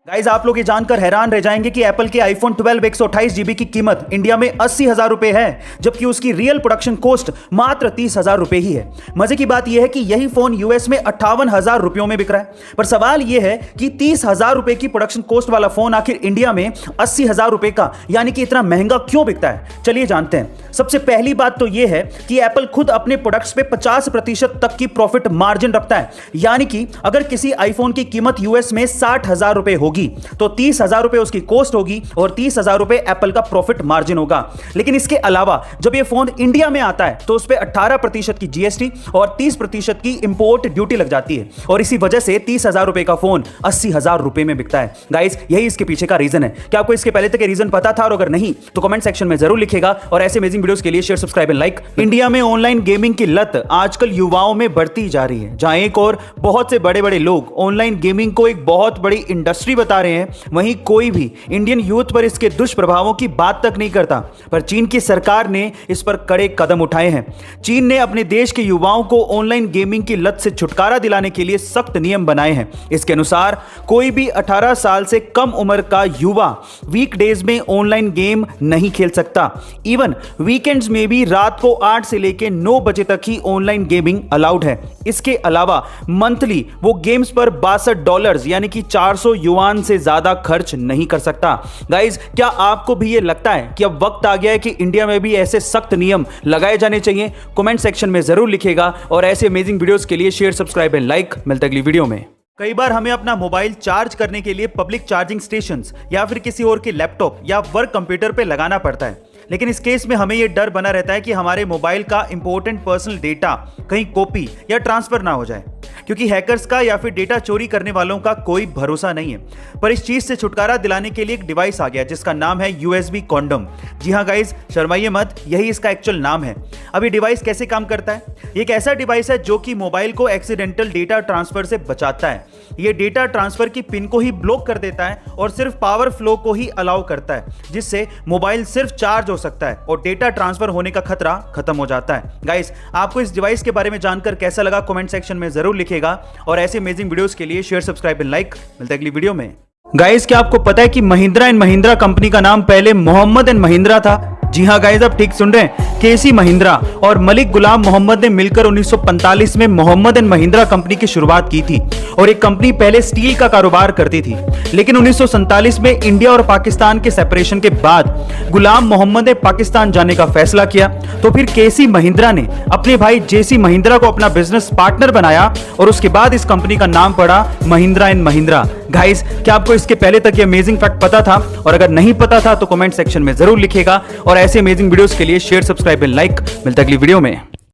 Guys आप लोग ये जानकर हैरान रह जाएंगे कि एप्पल के आईफोन 12 128 GB की कीमत इंडिया में 80,000 रुपए है, जबकि उसकी रियल प्रोडक्शन कॉस्ट मात्र 30,000 रुपए ही है। मजे की बात यह है कि यही फोन यूएस में 58,000 रुपयों में बिक रहा है। पर सवाल यह है कि 30,000 रुपए की प्रोडक्शन कॉस्ट वाला फोन आखिर इंडिया में 80,000 रुपए का यानी कि इतना महंगा क्यों बिकता है, चलिए जानते हैं। सबसे पहली बात तो यह है कि एप्पल खुद अपने प्रोडक्ट्स पे 50% तक की प्रॉफिट मार्जिन रखता है, यानी कि अगर किसी आईफोन की कीमत यूएस में 60,000 रुपए होगी तो 30,000 रुपए उसकी कॉस्ट होगी और 30,000 रुपए एप्पल का प्रॉफिट मार्जिन होगा। लेकिन इसके अलावा जब यह फोन इंडिया में आता है तो उस पर 18% की जीएसटी और 30% की इंपोर्ट ड्यूटी लग जाती है और इसी वजह से 30,000 रुपए का फोन 80,000 रुपए में बिकता है। गाइस यही इसके पीछे का रीजन है। क्या आपको इसके पहले तक ये रीजन पता था? और अगर नहीं तो कमेंट सेक्शन में जरूर लिखेगा और ऐसे अमेजिंग वीडियोस के लिए share, subscribe and like. India में ऑनलाइन गेमिंग की लत आजकल युवाओं में बढ़ती जा रही है। जहां एक और बहुत से बड़े बड़े लोग ऑनलाइन गेमिंग को एक बहुत बड़ी इंडस्ट्री बता रहे हैं, वहीं कोई भी इंडियन यूथ पर इसके दुष्प्रभावों की बात तक नहीं करता। पर चीन की सरकार ने इस पर कड़े कदम उठाए हैं। चीन ने अपने देश के युवाओं को ऑनलाइन गेमिंग की लत से छुटकारा दिलाने के लिए सख्त नियम बनाए हैं। इसके अनुसार कोई भी 18 साल से कम उम्र का युवा वीकडेज में ऑनलाइन गेम नहीं खेल सकता। इवन वीकेंड्स में भी रात को 8 से लेकर 9 बजे तक ही ऑनलाइन गेमिंग अलाउड है। इसके अलावा मंथली वो गेम्स पर $62 यानी कि 400 युआन से ज्यादा खर्च नहीं कर सकता। गाइज क्या आपको भी ये लगता है कि अब वक्त आ गया है कि इंडिया में भी ऐसे सख्त नियम लगाए जाने चाहिए? कमेंट सेक्शन में जरूर लिखेगा और ऐसे अमेजिंग वीडियोस के लिए शेयर, सब्सक्राइब एंड लाइक। मिलते अगली वीडियो में। कई बार हमें अपना मोबाइल चार्ज करने के लिए पब्लिक चार्जिंग स्टेशंस या फिर किसी और के लैपटॉप या वर्क कंप्यूटर पे लगाना पड़ता है। लेकिन इस केस में हमें यह डर बना रहता है कि हमारे मोबाइल का इंपॉर्टेंट पर्सनल डेटा कहीं कॉपी या ट्रांसफर ना हो जाए, क्योंकि हैकर्स का या फिर डेटा चोरी करने वालों का कोई भरोसा नहीं है। पर इस चीज से छुटकारा दिलाने के लिए एक डिवाइस आ गया जिसका नाम है USB कॉन्डम। जी हाँ गाइज, शर्माइए मत, यही इसका एक्चुअल नाम है। अब ये डिवाइस कैसे काम करता है? ये एक ऐसा डिवाइस है जो कि मोबाइल को एक्सीडेंटल डेटा ट्रांसफर से बचाता है। ये डेटा ट्रांसफर की पिन को ही ब्लॉक कर देता है और सिर्फ पावर फ्लो को ही अलाउ करता है, जिससे मोबाइल सिर्फ चार्ज हो सकता है और डेटा ट्रांसफर होने का खतरा खत्म हो जाता है। गाइस आपको इस डिवाइस के बारे में जानकर कैसा लगा कमेंट सेक्शन में जरूर लिखेगा और ऐसे अमेजिंग वीडियोस के लिए शेयर, सब्सक्राइब एंड लाइक। मिलते हैं अगली वीडियो में। गाइस क्या आपको पता है कि महिंद्रा एंड महिंद्रा कंपनी का नाम पहले मोहम्मद एंड महिंद्रा था? जी हाँ गाइस, आप ठीक सुन रहे हैं। केसी महिंद्रा और मलिक गुलाम मोहम्मद ने मिलकर 1945 में मोहम्मद एंड महिंद्रा कंपनी की शुरुआत की थी और एक कंपनी पहले स्टील का कारोबार करती थी। लेकिन 1947 में इंडिया और पाकिस्तान के सेपरेशन के बाद गुलाम मोहम्मद ने पाकिस्तान जाने का फैसला किया, तो फिर केसी महिंद्रा ने अपने भाई जेसी महिंद्रा को अपना बिजनेस पार्टनर बनाया और उसके बाद इस कंपनी का नाम पड़ा महिंद्रा एंड महिंद्रा। गाइस क्या आपको इसके पहले तक ये अमेजिंग फैक्ट पता था? और अगर नहीं पता था तो कमेंट सेक्शन में जरूर लिखेगा और ऐसे अमेजिंग वीडियोस के लिए शेयर, सब्सक्राइब एंड लाइक। मिलते हैं अगली वीडियो में।